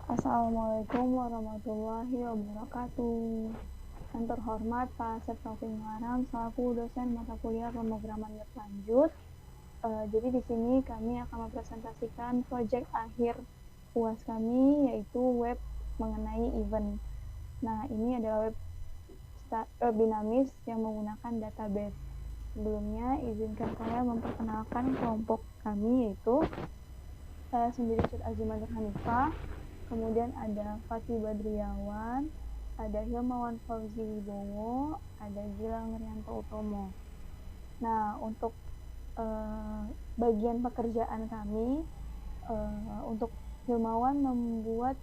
Assalamualaikum warahmatullahi wabarakatuh. Yang terhormat Pak Asep Taufik Muharam selaku dosen mata kuliah pemrograman berlanjut. Jadi di sini kami akan mempresentasikan proyek akhir UAS kami yaitu web mengenai event. Nah, ini adalah web dinamis yang menggunakan database. Sebelumnya izinkan saya memperkenalkan kelompok kami yaitu saya sendiri Cud Azimah Hanifah, kemudian ada Fatih Badriawan, ada Hilmawan Fauzi Wibowo, ada Gilang Rianto Utomo. Nah, untuk bagian pekerjaan kami, untuk Hilmawan membuat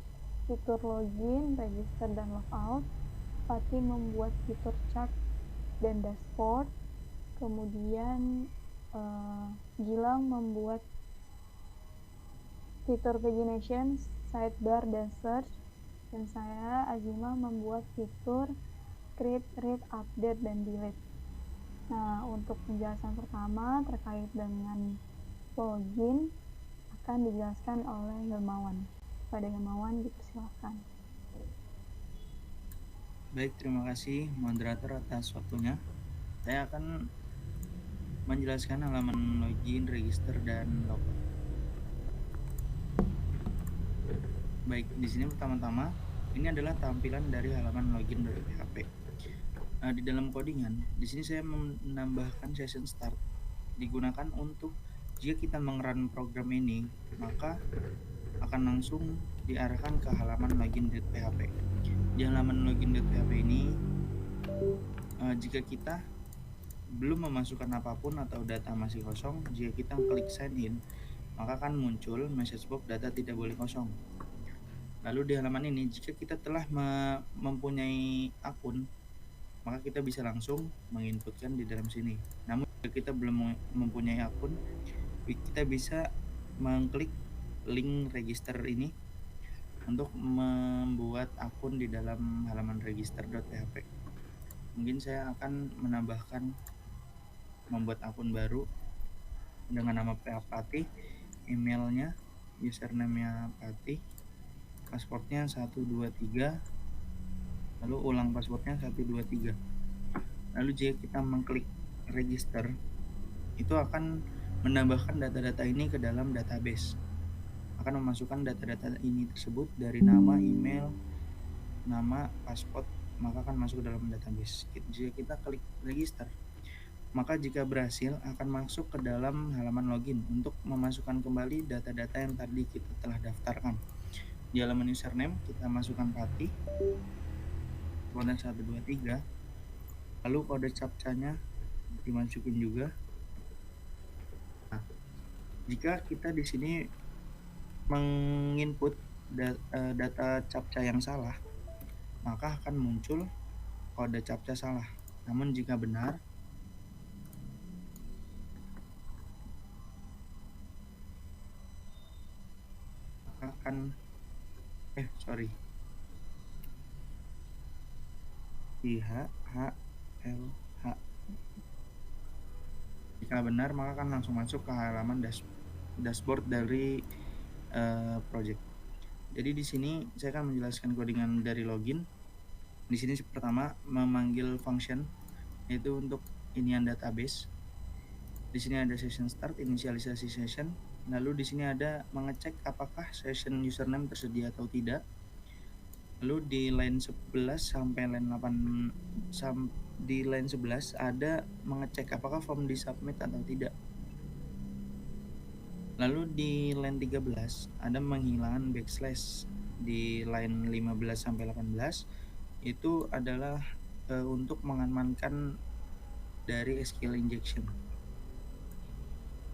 fitur login, register, dan logout. Fatih membuat fitur chat dan dashboard. Kemudian Gilang membuat fitur pagination, sidebar, dan search. Dan saya, Azimah, membuat fitur create, read, update, dan delete. Nah, untuk penjelasan pertama terkait dengan login akan dijelaskan oleh Hilmawan. Pada Hilmawan, dipersilakan. Baik, terima kasih moderator atas waktunya. Saya akan menjelaskan halaman login, register, dan logout. Baik, di sini pertama-tama ini adalah tampilan dari halaman login.php. Di dalam codingan, di sini saya menambahkan session start digunakan untuk jika kita mengerun program ini, maka akan langsung diarahkan ke halaman login.php. Di halaman login.php ini, jika kita belum memasukkan apapun atau data masih kosong, jika kita klik sign in, maka akan muncul message box data tidak boleh kosong. Lalu di halaman ini, jika kita telah mempunyai akun, maka kita bisa langsung menginputkan di dalam sini. Namun jika kita belum mempunyai akun, kita bisa mengklik link register ini untuk membuat akun di dalam halaman register.php. Mungkin saya akan membuat akun baru dengan nama Patih, emailnya, username-nya Patih, passwordnya 123, lalu ulang passwordnya 123. Lalu jika kita mengklik register, itu akan menambahkan data-data ini ke dalam database, akan memasukkan data-data ini tersebut dari nama, email, nama, password, maka akan masuk ke dalam database. Jika kita klik register, maka jika berhasil akan masuk ke dalam halaman login untuk memasukkan kembali data-data yang tadi kita telah daftarkan. Di halaman username kita masukkan Patih, kode 123, lalu kode captcha-nya dimasukin juga. Nah, jika kita di sini menginput data captcha yang salah, maka akan muncul kode captcha salah. Namun jika benar, akan IHHLH. Jika benar, maka akan langsung masuk ke halaman dashboard dari project. Jadi di sini saya akan menjelaskan codingan dari login. Di sini pertama memanggil function, yaitu untuk inian database. Di sini ada session start, inisialisasi session. Lalu di sini ada mengecek apakah session username tersedia atau tidak. Lalu di line 11 sampai line 8 di line 11 ada mengecek apakah form disubmit atau tidak. Lalu di line 13 ada menghilangkan backslash. Di line 15 sampai 18 itu adalah untuk mengamankan dari SQL injection.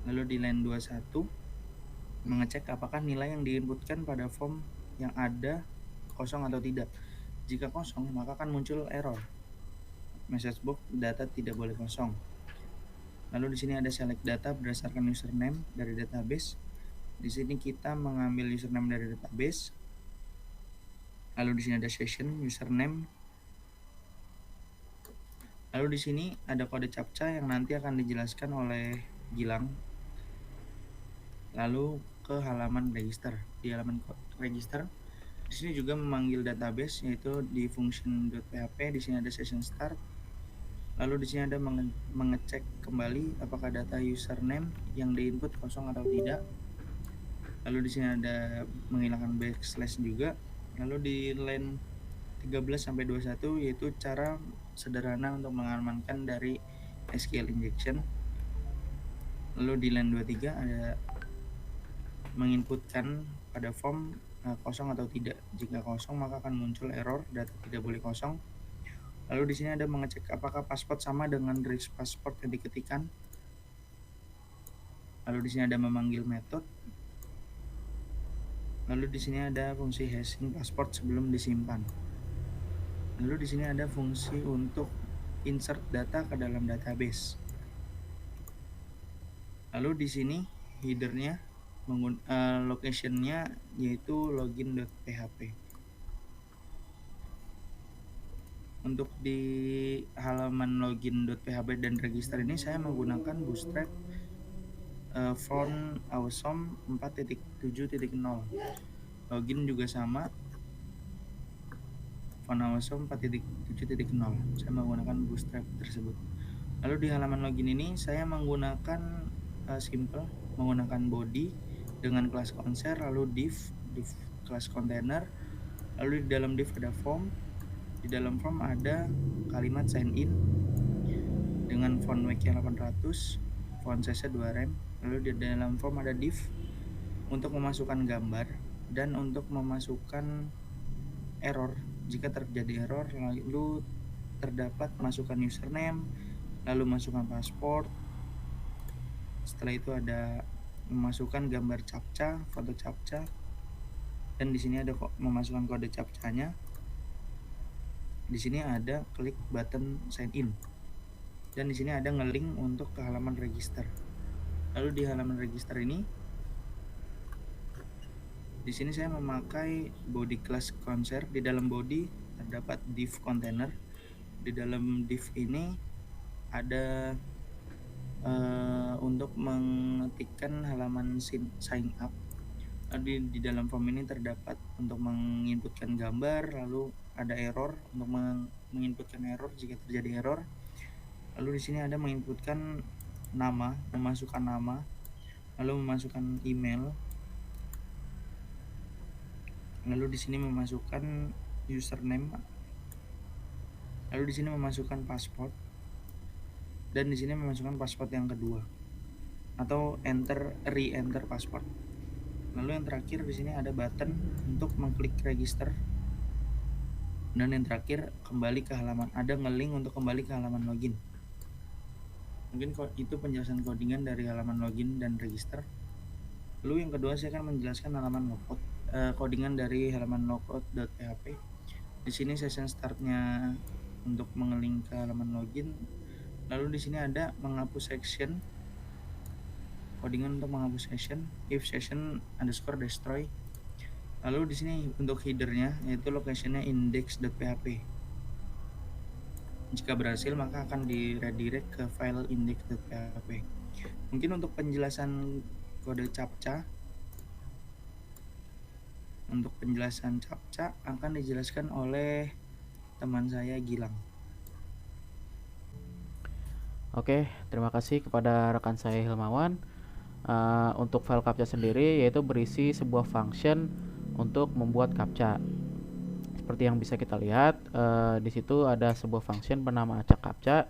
Lalu di line 21 mengecek apakah nilai yang diinputkan pada form yang ada kosong atau tidak. Jika kosong, maka akan muncul error. Message box data tidak boleh kosong. Lalu di sini ada select data berdasarkan username dari database. Di sini kita mengambil username dari database. Lalu di sini ada session username. Lalu di sini ada kode captcha yang nanti akan dijelaskan oleh Gilang. Lalu ke halaman register. Di halaman register Di sini juga memanggil database, yaitu di function.php. Di sini ada session start. Lalu di sini ada mengecek kembali apakah data username yang diinput kosong atau tidak. Lalu di sini ada menghilangkan backslash juga. Lalu di line 13 sampai 21 yaitu cara sederhana untuk mengamankan dari SQL injection. Lalu di line 23 ada menginputkan pada form kosong atau tidak. Jika kosong maka akan muncul error, data tidak boleh kosong. Lalu di sini ada mengecek apakah password sama dengan register password yang diketikkan. Lalu di sini ada memanggil method. Lalu di sini ada fungsi hashing password sebelum disimpan. Lalu di sini ada fungsi untuk insert data ke dalam database. Lalu di sini headernya locationnya yaitu login.php. Untuk di halaman login.php dan register ini saya menggunakan Bootstrap font awesome 4.7.0. Login juga sama, font awesome 4.7.0. Saya menggunakan Bootstrap tersebut. Lalu di halaman login ini saya menggunakan simple, menggunakan body dengan kelas konser, lalu div kelas container, lalu di dalam div ada form. Di dalam form ada kalimat sign in dengan font wake 800, font size 2 rem. Lalu di dalam form ada div untuk memasukkan gambar dan untuk memasukkan error. Jika terjadi error, lalu terdapat masukkan username, lalu masukkan password. Setelah itu ada memasukkan gambar captcha, foto captcha, dan di sini ada memasukkan kode captchanya. Di sini ada klik button sign in, dan di sini ada ngelink untuk ke halaman register. Lalu di halaman register ini, di sini saya memakai body class konser. Di dalam body terdapat div container. Di dalam div ini ada untuk mengetikkan halaman sign up. Lalu di dalam form ini terdapat untuk menginputkan gambar, lalu ada error untuk menginputkan error jika terjadi error. Lalu di sini ada menginputkan nama, memasukkan nama, lalu memasukkan email. Lalu di sini memasukkan username. Lalu di sini memasukkan password. Dan di sini memasukkan password yang kedua atau re-enter password. Lalu yang terakhir di sini ada button untuk mengklik register. Dan yang terakhir kembali ke halaman, ada ngelink untuk kembali ke halaman login. Mungkin itu penjelasan codingan dari halaman login dan register. Lalu yang kedua saya akan menjelaskan halaman logout, codingan dari halaman logout.php. Di sini session startnya untuk mengelink ke halaman login. Lalu di sini ada menghapus section, codingan untuk menghapus session, if session underscore destroy. Lalu di sini untuk headernya yaitu locationnya index.php. Jika berhasil maka akan di redirect ke file index.php. Mungkin untuk penjelasan kode captcha, untuk penjelasan captcha akan dijelaskan oleh teman saya Gilang. Oke, terima kasih kepada rekan saya Hilmawan. Untuk file captcha sendiri yaitu berisi sebuah function untuk membuat captcha. Seperti yang bisa kita lihat, di situ ada sebuah function bernama acak captcha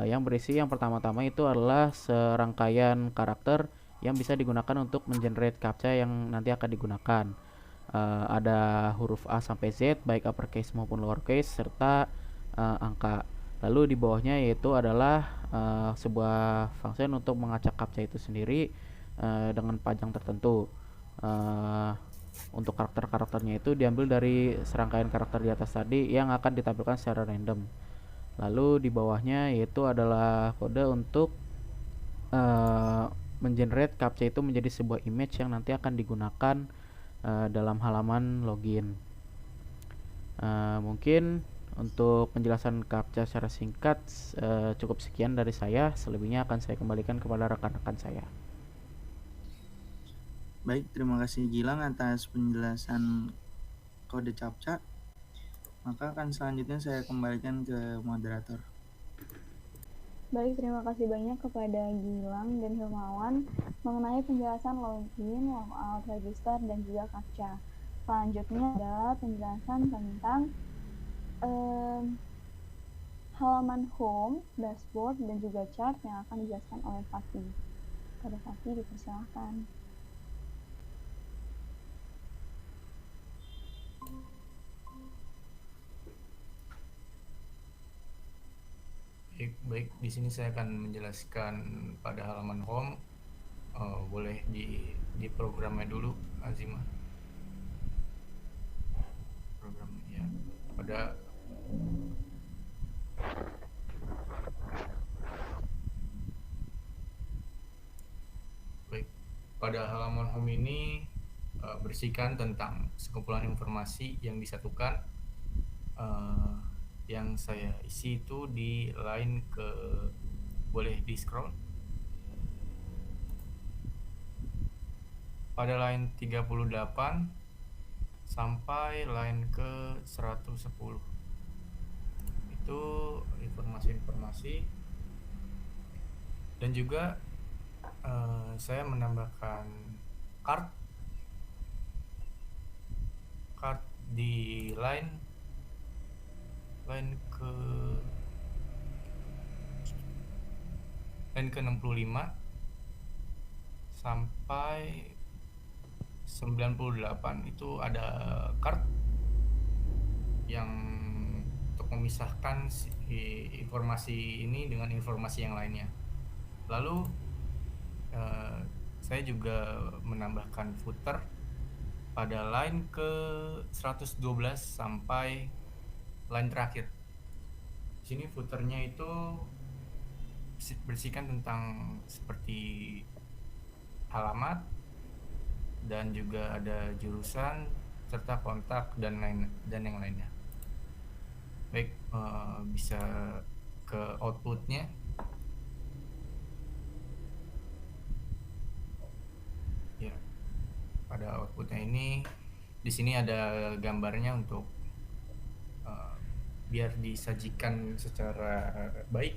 yang berisi yang pertama-tama itu adalah serangkaian karakter yang bisa digunakan untuk mengenerate captcha yang nanti akan digunakan. Ada huruf A sampai Z baik uppercase maupun lowercase serta angka. Lalu di bawahnya yaitu adalah sebuah function untuk mengacak captcha itu sendiri dengan panjang tertentu. Untuk karakter-karakternya itu diambil dari serangkaian karakter di atas tadi yang akan ditampilkan secara random. Lalu di bawahnya yaitu adalah kode untuk mengenerate captcha itu menjadi sebuah image yang nanti akan digunakan dalam halaman login. Mungkin untuk penjelasan captcha secara singkat cukup sekian dari saya. Selebihnya akan saya kembalikan kepada rekan-rekan saya. Baik, terima kasih Gilang atas penjelasan kode CAPTCHA, maka akan selanjutnya saya kembalikan ke moderator. Baik, terima kasih banyak kepada Gilang dan Hilmawan mengenai penjelasan login, logout, register, dan juga CAPTCHA. Selanjutnya adalah penjelasan tentang halaman home, dashboard, dan juga chart yang akan dijelaskan oleh Fatih. Pada Fatih dipersilakan. Baik, di sini saya akan menjelaskan pada halaman home. Boleh di programnya dulu, Azimah. Programnya ya. Pada halaman home ini bersihkan tentang sekumpulan informasi yang disatukan. Yang saya isi itu di line ke, boleh di scroll pada line 38 sampai line ke 110. Itu informasi-informasi, dan juga saya menambahkan card di line ke 65 sampai 98. Itu ada card yang untuk memisahkan informasi ini dengan informasi yang lainnya. Lalu saya juga menambahkan footer pada line ke 112 sampai line terakhir. Di sini footernya itu bersihkan tentang seperti alamat, dan juga ada jurusan serta kontak dan yang lainnya. Baik, bisa ke outputnya. Ya, pada outputnya ini di sini ada gambarnya untuk biar disajikan secara baik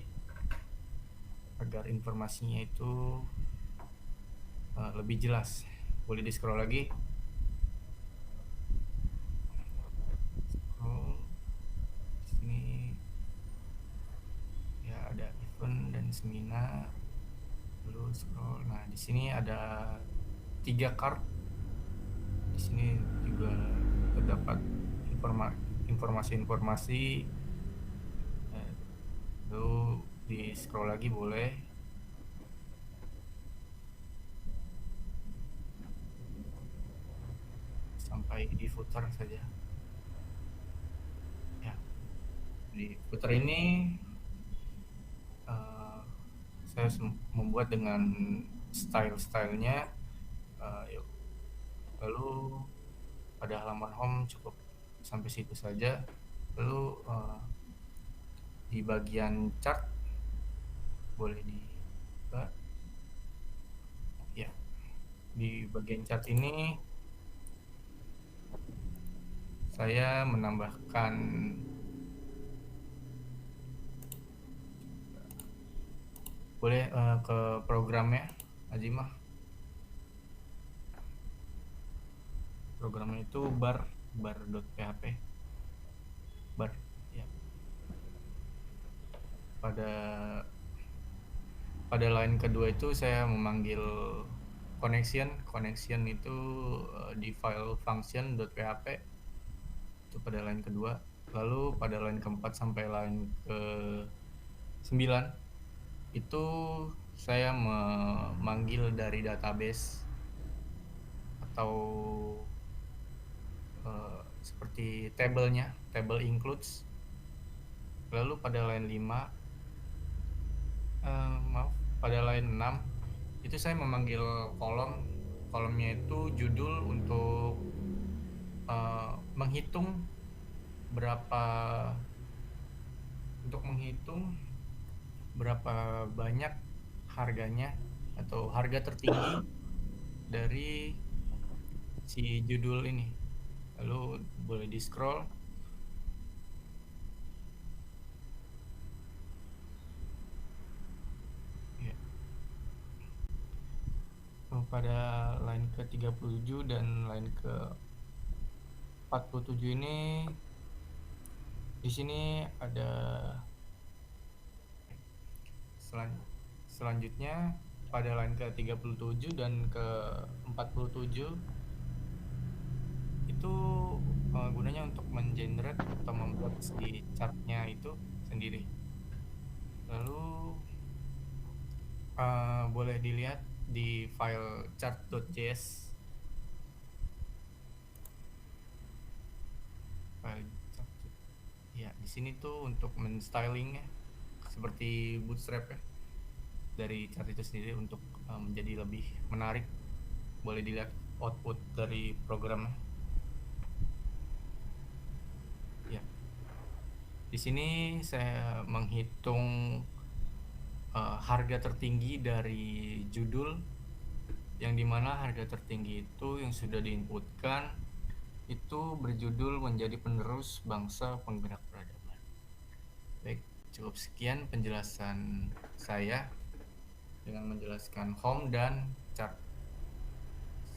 agar informasinya itu lebih jelas. Boleh di scroll lagi. Scroll di sini ya, ada event dan seminar. Lalu scroll. Nah, di sini ada 3 card. Di sini juga terdapat informasi-informasi. Lalu di scroll lagi boleh. Sampai di footer saja. Ya, di footer ini saya membuat dengan stylenya. Lalu pada halaman home cukup sampai situ saja. Lalu di bagian chart boleh dibuka. Ya, di bagian chart ini saya menambahkan boleh ke programnya, Azimah. Programnya itu bar.php. Bar, ya. Pada line kedua itu saya memanggil connection itu di file function.php. Itu pada line kedua. Lalu pada line keempat sampai line ke 9 itu saya memanggil dari database atau seperti table includes. Lalu pada line 5 pada line 6 itu saya memanggil kolomnya itu judul untuk menghitung berapa banyak harganya atau harga tertinggi dari si judul ini. Lalu boleh di scroll. Ya. Pada line ke 37 dan line ke 47 ini, di sini ada selanjutnya pada line ke 37 dan ke 47 itu gunanya untuk mengenerate atau membuat si chartnya itu sendiri. Lalu boleh dilihat di file chart.js. Ya, di sini tuh untuk men-styling ya, seperti Bootstrap ya, dari chart itu sendiri untuk menjadi lebih menarik. Boleh dilihat output dari programnya. Ya, di sini saya menghitung harga tertinggi dari judul, yang dimana harga tertinggi itu yang sudah diinputkan itu berjudul menjadi penerus bangsa penggerak peradaban. Baik, cukup sekian penjelasan saya dengan menjelaskan home dan chart.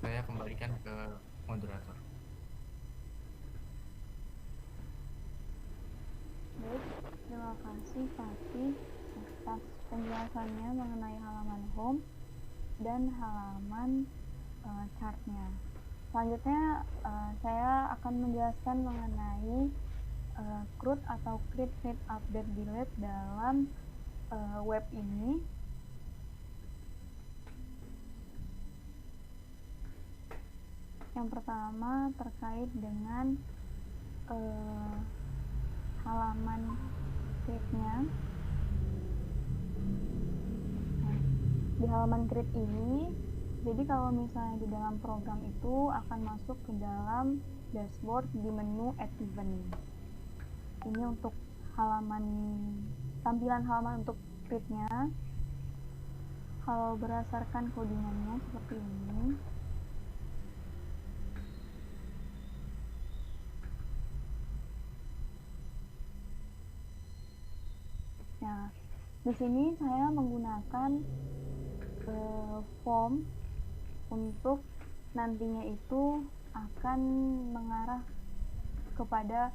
Saya kembalikan ke moderator. Baik, terima kasih Fatih atas penjelasannya mengenai halaman home dan halaman chartnya. Selanjutnya saya akan menjelaskan mengenai CRUD atau Create, Read, Update, Delete dalam web ini. Yang pertama terkait dengan halaman create-nya. Nah, di halaman create ini, jadi kalau misalnya di dalam program itu akan masuk ke dalam dashboard di menu Add Event. Ini untuk halaman, tampilan halaman untuk create-nya. Kalau berdasarkan codingannya seperti ini. Nah, di sini saya menggunakan form untuk nantinya itu akan mengarah kepada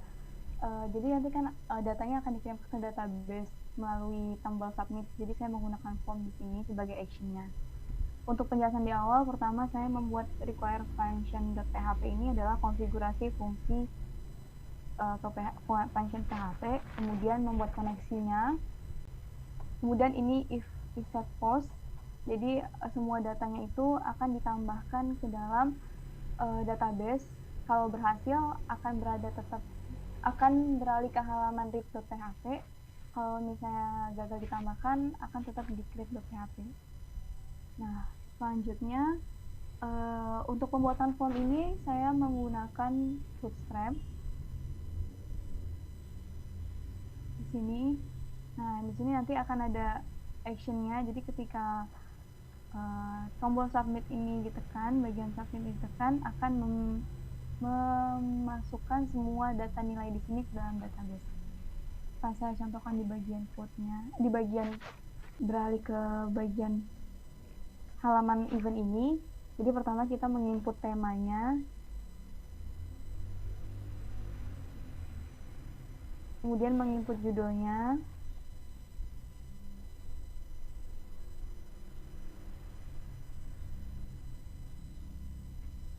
jadi nanti kan datanya akan dikirim ke database melalui tombol submit. Jadi saya menggunakan form di sini sebagai actionnya. Untuk penjelasan di awal, pertama saya membuat require function.php ini adalah konfigurasi fungsi function PHP, kemudian membuat koneksinya. Kemudian ini if set post, jadi semua datanya itu akan ditambahkan ke dalam database. Kalau berhasil akan beralih ke halaman read.php. Kalau misalnya gagal ditambahkan akan tetap di create.php. Nah, selanjutnya untuk pembuatan form ini saya menggunakan Bootstrap di sini. Nah, di sini nanti akan ada actionnya. Jadi ketika tombol submit ini ditekan, bagian submit ditekan, akan memasukkan semua data nilai di sini ke dalam database. Akan saya contohkan di bagian code-nya, di bagian beralih ke bagian halaman event ini. Jadi pertama kita menginput temanya, kemudian menginput judulnya,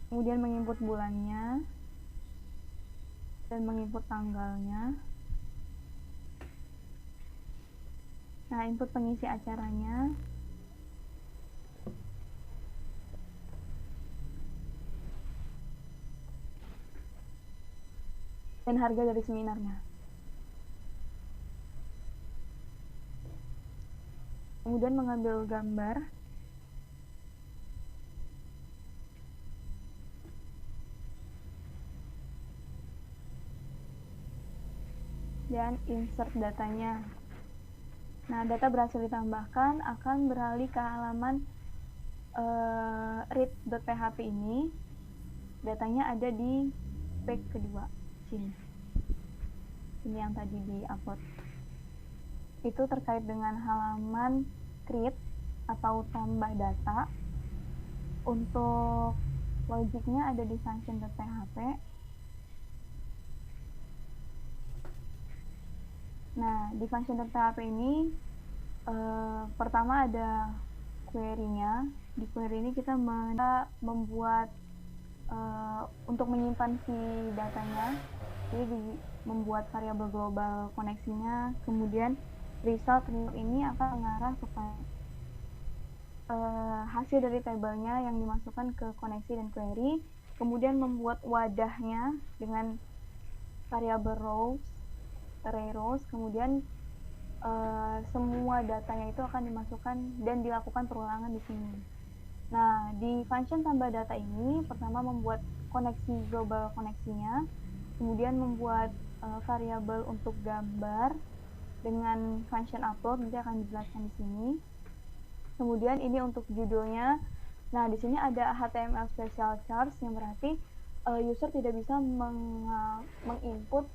kemudian menginput bulannya dan menginput tanggalnya. Nah, input pengisi acaranya, dan harga dari seminarnya. Kemudian mengambil gambar, dan insert datanya. Nah, data berhasil ditambahkan akan beralih ke halaman read.php ini. Datanya ada di page kedua. sini. Ini yang tadi di-upload. Itu terkait dengan halaman create atau tambah data. Untuk logiknya ada di function.php. Nah, di function.php ini pertama ada query-nya. Di query ini kita membuat untuk menyimpan si datanya, jadi membuat variabel global koneksinya, kemudian result ini akan mengarah kepada hasil dari tabelnya yang dimasukkan ke koneksi dan query, kemudian membuat wadahnya dengan variabel rows, array rows, kemudian semua datanya itu akan dimasukkan dan dilakukan perulangan di sini. Nah, di function tambah data ini pertama membuat koneksi global koneksinya, kemudian membuat variabel untuk gambar dengan function upload, nanti akan dijelaskan di sini. Kemudian ini untuk judulnya. Nah, di sini ada HTML special charts yang berarti user tidak bisa menginput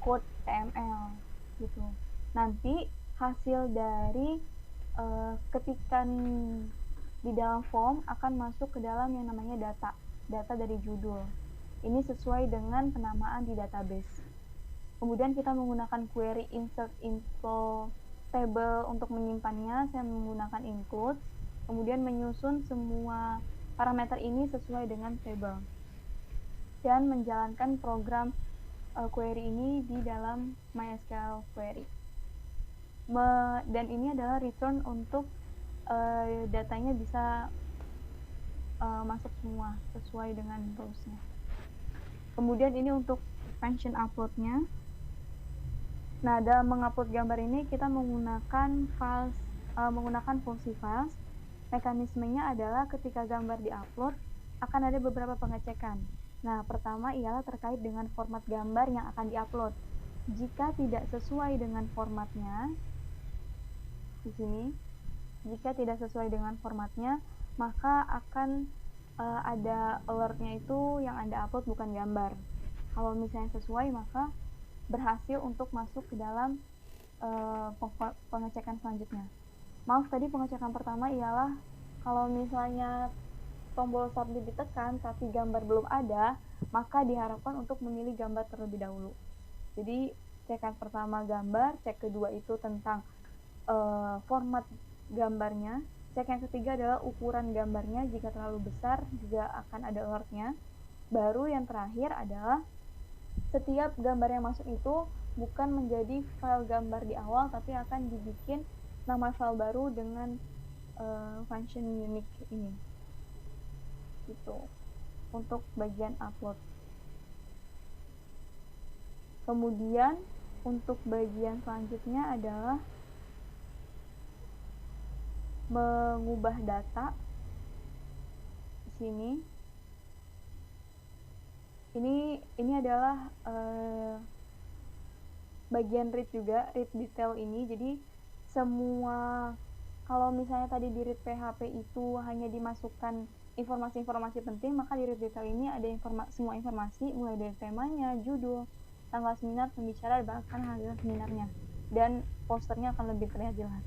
code HTML gitu. Nanti hasil dari ketikan di dalam form akan masuk ke dalam yang namanya data dari judul. Ini sesuai dengan penamaan di database. Kemudian kita menggunakan query insert info table untuk menyimpannya. Saya menggunakan include, kemudian menyusun semua parameter ini sesuai dengan table dan menjalankan program query ini di dalam MySQL query. Dan ini adalah return untuk datanya bisa masuk semua sesuai dengan rules-nya. Kemudian ini untuk function upload-nya. Nah, dalam mengupload gambar ini kita menggunakan fungsi files. Mekanismenya adalah ketika gambar diupload akan ada beberapa pengecekan. Nah, pertama ialah terkait dengan format gambar yang akan diupload. Jika tidak sesuai dengan formatnya, di sini, jika tidak sesuai dengan formatnya, maka akan ada alertnya itu yang Anda upload bukan gambar. Kalau misalnya sesuai, maka berhasil untuk masuk ke dalam pengecekan selanjutnya. Maaf, tadi pengecekan pertama ialah kalau misalnya tombol submit ditekan tapi gambar belum ada, maka diharapkan untuk memilih gambar terlebih dahulu. Jadi cekan pertama gambar, cek kedua itu tentang format gambarnya, cek yang ketiga adalah ukuran gambarnya, jika terlalu besar juga akan ada alertnya. Baru yang terakhir adalah setiap gambar yang masuk itu bukan menjadi file gambar di awal, tapi akan dibikin nama file baru dengan function unique ini gitu untuk bagian upload. Kemudian untuk bagian selanjutnya adalah mengubah data. Di sini ini adalah bagian read juga, read detail ini. Jadi semua, kalau misalnya tadi di read PHP itu hanya dimasukkan informasi-informasi penting, maka di read detail ini ada semua informasi mulai dari temanya, judul, tanggal seminar, pembicara, bahkan hasil seminarnya, dan posternya akan lebih terlihat jelas.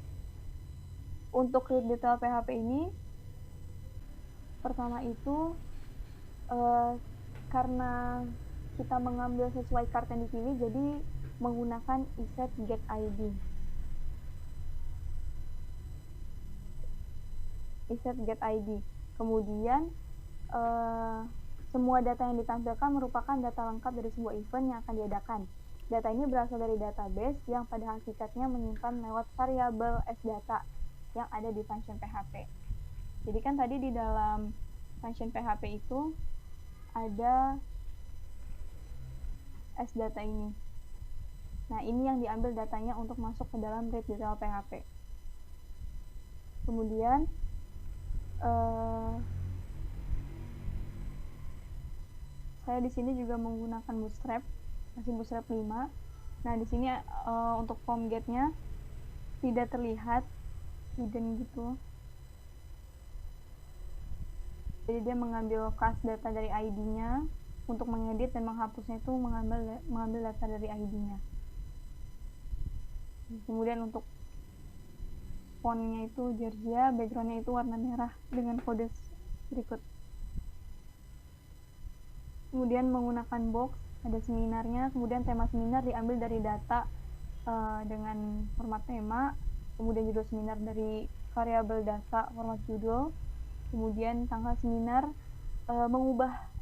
Untuk read detail PHP ini, pertama itu karena kita mengambil sesuai card yang dipilih, jadi menggunakan iset get ID. Iset get ID. Kemudian semua data yang ditampilkan merupakan data lengkap dari sebuah event yang akan diadakan. Data ini berasal dari database yang pada hakikatnya menyimpan lewat variabel sdata yang ada di function PHP. Jadi kan tadi di dalam function PHP itu ada sdata ini. Nah, ini yang diambil datanya untuk masuk ke dalam read detail PHP. Kemudian saya di sini juga menggunakan Bootstrap, masih Bootstrap 5. Nah, di sini untuk form get-nya tidak terlihat, hidden gitu. Jadi dia mengambil class data dari ID-nya, untuk mengedit dan menghapusnya itu mengambil data dari ID-nya. Kemudian untuk fontnya itu Georgia, backgroundnya itu warna merah dengan kode berikut. Kemudian menggunakan box, ada seminarnya, kemudian tema seminar diambil dari data dengan format tema, kemudian judul seminar dari variabel data format judul, kemudian tanggal seminar, mengubah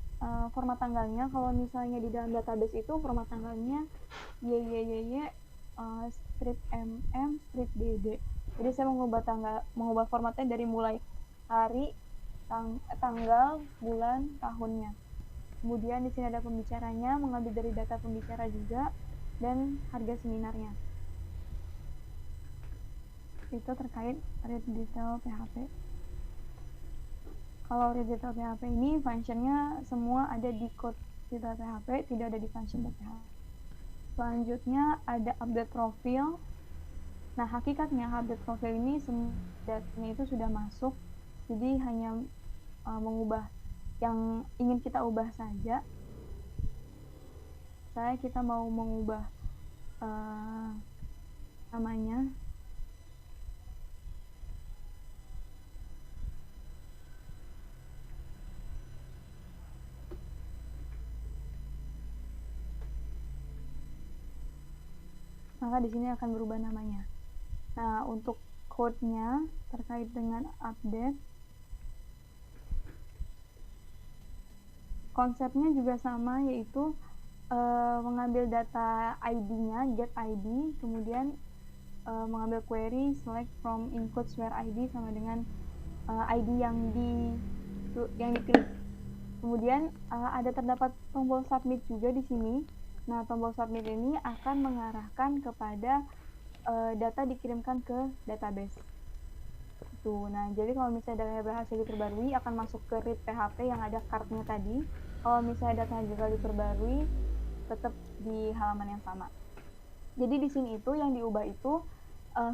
format tanggalnya. Kalau misalnya di dalam database itu format tanggalnya YYYY strip MM strip DD. Jadi saya mengubah formatnya dari mulai hari, tanggal, bulan, tahunnya. Kemudian di sini ada pembicaranya, mengambil dari data pembicara juga, dan harga seminarnya. Itu terkait read detail PHP. Kalau read detail PHP ini functionnya semua ada di code detail PHP, tidak ada di function.php. Selanjutnya ada update profil. Nah, hakikatnya update profil ini datanya itu sudah masuk, jadi hanya mengubah yang ingin kita ubah saja. Kita mau mengubah namanya. Maka di sini akan berubah namanya. Nah, untuk code-nya terkait dengan update, konsepnya juga sama, yaitu mengambil data ID-nya, get ID, kemudian mengambil query select from includes where ID sama dengan ID yang dipilih. Kemudian terdapat tombol submit juga di sini. Nah, tombol submit ini akan mengarahkan kepada data dikirimkan ke database. Nah, jadi kalau misalnya data berhasil diperbarui akan masuk ke read PHP yang ada card-nya tadi. Kalau misalnya datanya juga diperbarui, tetap di halaman yang sama. Jadi di sini itu yang diubah itu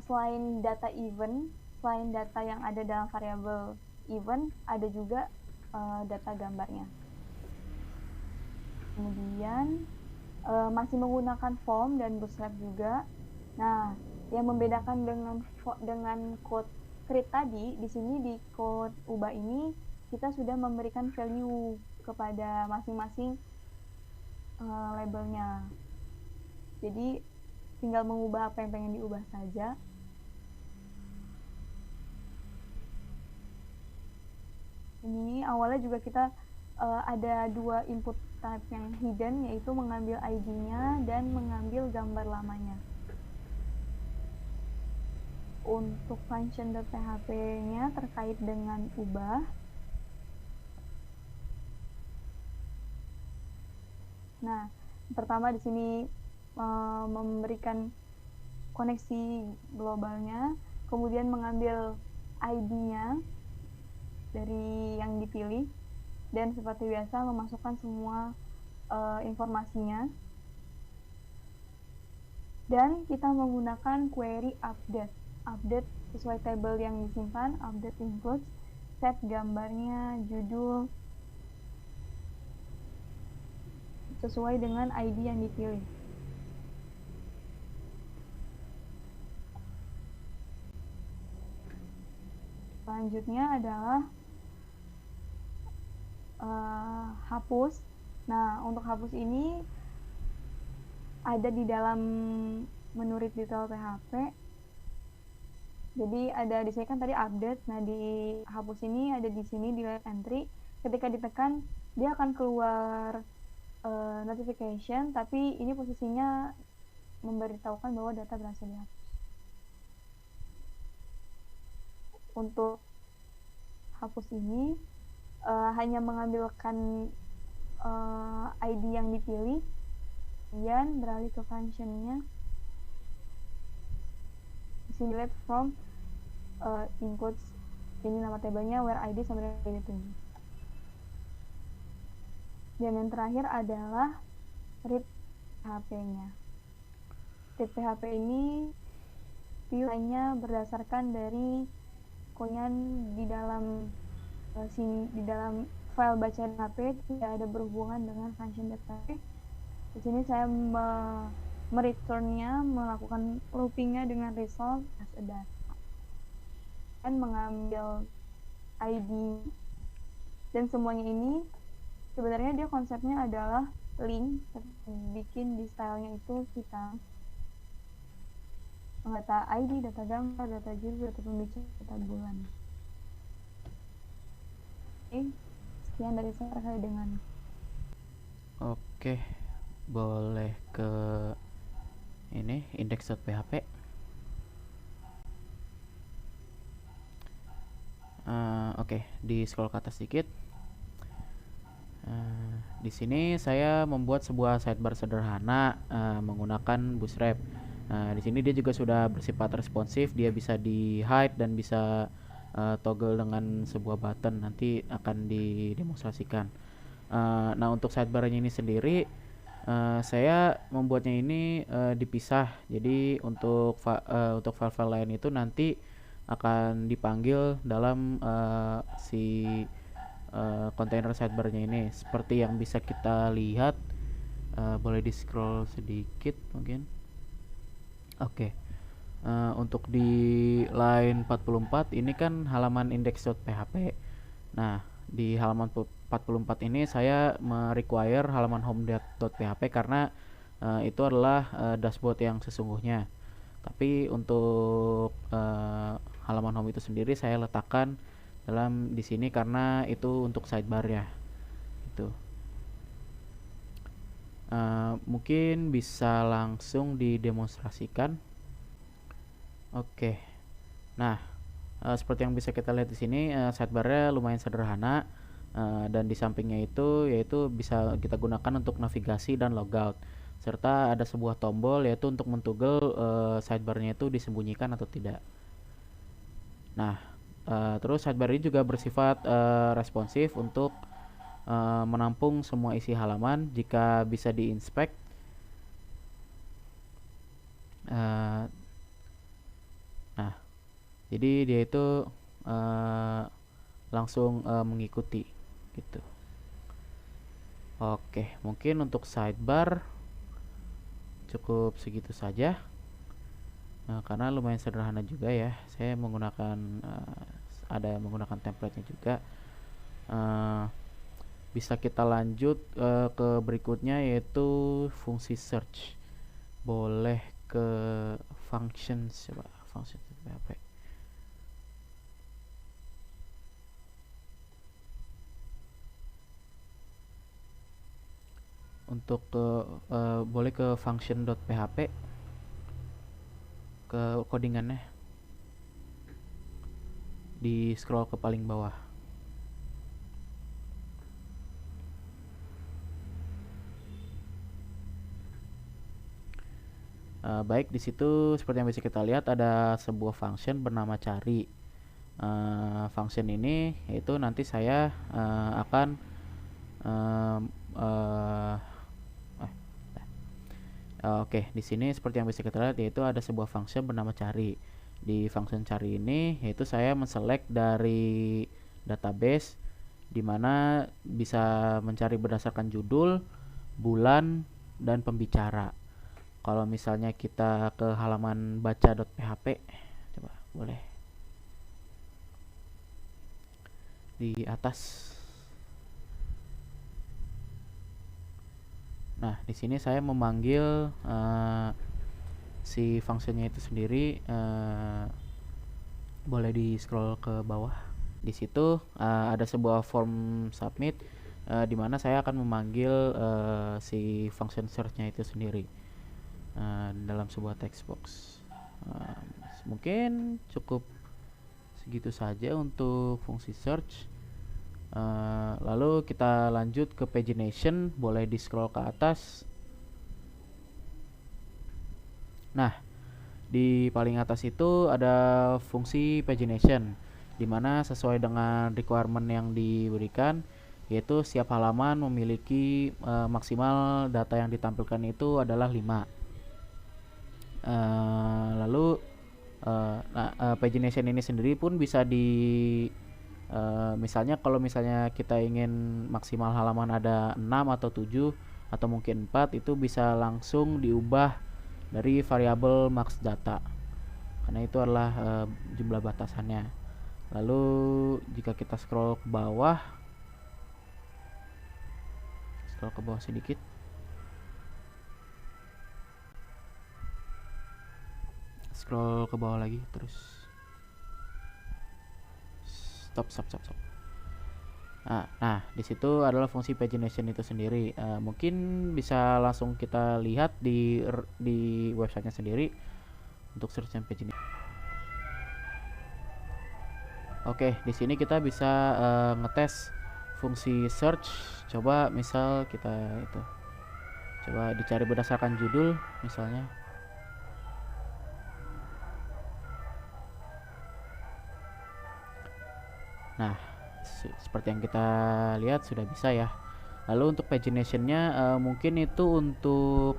selain data event, selain data yang ada dalam variabel event, ada juga data gambarnya. Kemudian masih menggunakan form dan bootstrap juga. Nah, yang membedakan dengan code create tadi, di sini di code ubah ini kita sudah memberikan value kepada masing-masing labelnya. Jadi tinggal mengubah apa yang pengen diubah saja. Ini awalnya juga kita ada dua input type yang hidden, yaitu mengambil ID-nya dan mengambil gambar lamanya. Untuk function.php-nya terkait dengan ubah. Nah, pertama di sini memberikan koneksi globalnya, kemudian mengambil ID-nya dari yang dipilih, dan seperti biasa memasukkan semua informasinya. Dan kita menggunakan query update sesuai table yang disimpan, update includes, set gambarnya, judul, sesuai dengan ID yang dipilih. Selanjutnya adalah hapus. Nah, untuk hapus ini ada di dalam menu read detail PHP. Jadi ada di sini kan tadi update. Nah, di hapus ini ada di sini di delete entry. Ketika ditekan dia akan keluar notification, tapi ini posisinya memberitahukan bahwa data berhasil dihapus. Untuk hapus ini hanya mengambilkan ID yang dipilih, kemudian beralih ke functionnya. Delete from includes, ini nama tabelnya where ID sama dengan ini tunjuk. Dan yang terakhir adalah read PHP-nya. Read PHP ini nilainya berdasarkan dari konyan di dalam file bacaan HP tidak ada berhubungan dengan function .php. Di sini saya mereturnnya, melakukan loopingnya dengan result as a data dan mengambil ID, dan semuanya ini sebenarnya dia konsepnya adalah link, bikin di stylenya itu kita data ID, data gambar, data judul, data pembicara, data bulan. Oke, sekian dari saya terkait dengan. Oke, boleh ke ini index.php. Oke, di scroll ke atas sedikit. Di sini saya membuat sebuah sidebar sederhana menggunakan Bootstrap. Di sini dia juga sudah bersifat responsif, dia bisa di hide dan bisa toggle dengan sebuah button, nanti akan didemonstrasikan. Nah, untuk sidebarnya ini sendiri saya membuatnya ini dipisah. Jadi untuk file-file lain itu nanti akan dipanggil dalam si container sidebarnya ini, seperti yang bisa kita lihat. Boleh di scroll sedikit mungkin. Oke. Untuk di line 44 ini kan halaman index.php. Nah, di halaman 44 ini saya merequire halaman home.php karena itu adalah dashboard yang sesungguhnya. Tapi untuk halaman home itu sendiri saya letakkan di sini karena itu untuk sidebar ya. Itu. Mungkin bisa langsung didemonstrasikan. Oke. Nah, seperti yang bisa kita lihat di sini, sidebarnya lumayan sederhana, dan di sampingnya itu yaitu bisa kita gunakan untuk navigasi dan logout, serta ada sebuah tombol yaitu untuk mentoggle sidebarnya itu disembunyikan atau tidak. Nah, terus sidebar ini juga bersifat responsif untuk menampung semua isi halaman jika bisa diinspek. Nah, jadi dia itu langsung mengikuti gitu. Oke, mungkin untuk sidebar cukup segitu saja. Karena lumayan sederhana juga ya. Saya menggunakan template-nya juga. Bisa kita lanjut ke berikutnya, yaitu fungsi search. Boleh ke functions, coba functions PHP. Untuk boleh ke function.php, ke codingannya di scroll ke paling bawah. Baik, di situ seperti yang bisa kita lihat ada sebuah function bernama cari. Function ini yaitu nanti saya akan oke, di sini seperti yang bisa kita lihat yaitu ada sebuah function bernama cari. Di function cari ini yaitu saya menselect dari database di mana bisa mencari berdasarkan judul, bulan, dan pembicara. Kalau misalnya kita ke halaman baca.php, coba boleh di atas. Nah, di sini saya memanggil si fungsinya itu sendiri. Boleh di scroll ke bawah. Di situ ada sebuah form submit di mana saya akan memanggil si function search-nya itu sendiri dalam sebuah text box. Mungkin cukup segitu saja untuk fungsi search. Lalu kita lanjut ke pagination, boleh di scroll ke atas. Nah, di paling atas itu ada fungsi pagination, di mana sesuai dengan requirement yang diberikan, yaitu setiap halaman memiliki maksimal data yang ditampilkan itu adalah 5. Lalu pagination ini sendiri pun bisa Misalnya kalau misalnya kita ingin maksimal halaman ada 6 atau 7 atau mungkin 4, itu bisa langsung diubah dari variabel max data, karena itu adalah jumlah batasannya. Lalu jika kita scroll ke bawah sedikit, scroll ke bawah lagi, terus stop. Nah, di situ adalah fungsi pagination itu sendiri. Mungkin bisa langsung kita lihat di websitenya sendiri untuk search and pagination. Oke, di sini kita bisa ngetes fungsi search. Coba misal kita itu, coba dicari berdasarkan judul misalnya. Nah, seperti yang kita lihat sudah bisa ya. Lalu untuk paginationnya mungkin itu untuk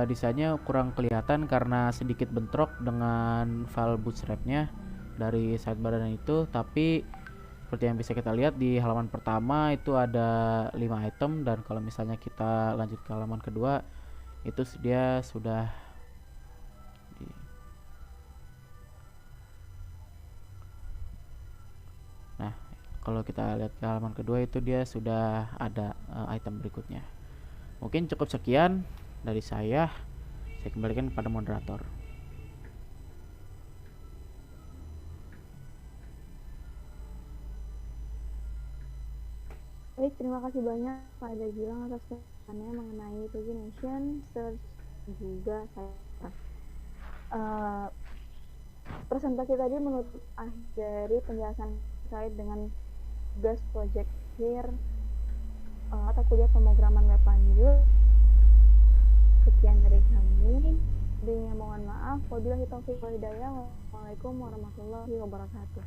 desainnya kurang kelihatan karena sedikit bentrok dengan file bootstrapnya dari sidebar dan itu. Tapi seperti yang bisa kita lihat di halaman pertama itu ada 5 item, dan kalau misalnya kita lanjut ke halaman kedua itu dia sudah Nah, kalau kita lihat ke halaman kedua itu dia sudah ada item berikutnya. Mungkin cukup sekian dari saya kembalikan kepada moderator. Baik, terima kasih banyak pada Gilang atas penjelasannya mengenai pagination, search, dan juga saya. Presentasi tadi menutup akhir dari penjelasan terkait dengan tugas project here atau kuliah pemrograman web lanjut. Sekian dari kami. Mohon maaf. Wabillahi taufiq wal hidayah. Wassalamualaikum warahmatullahi wabarakatuh.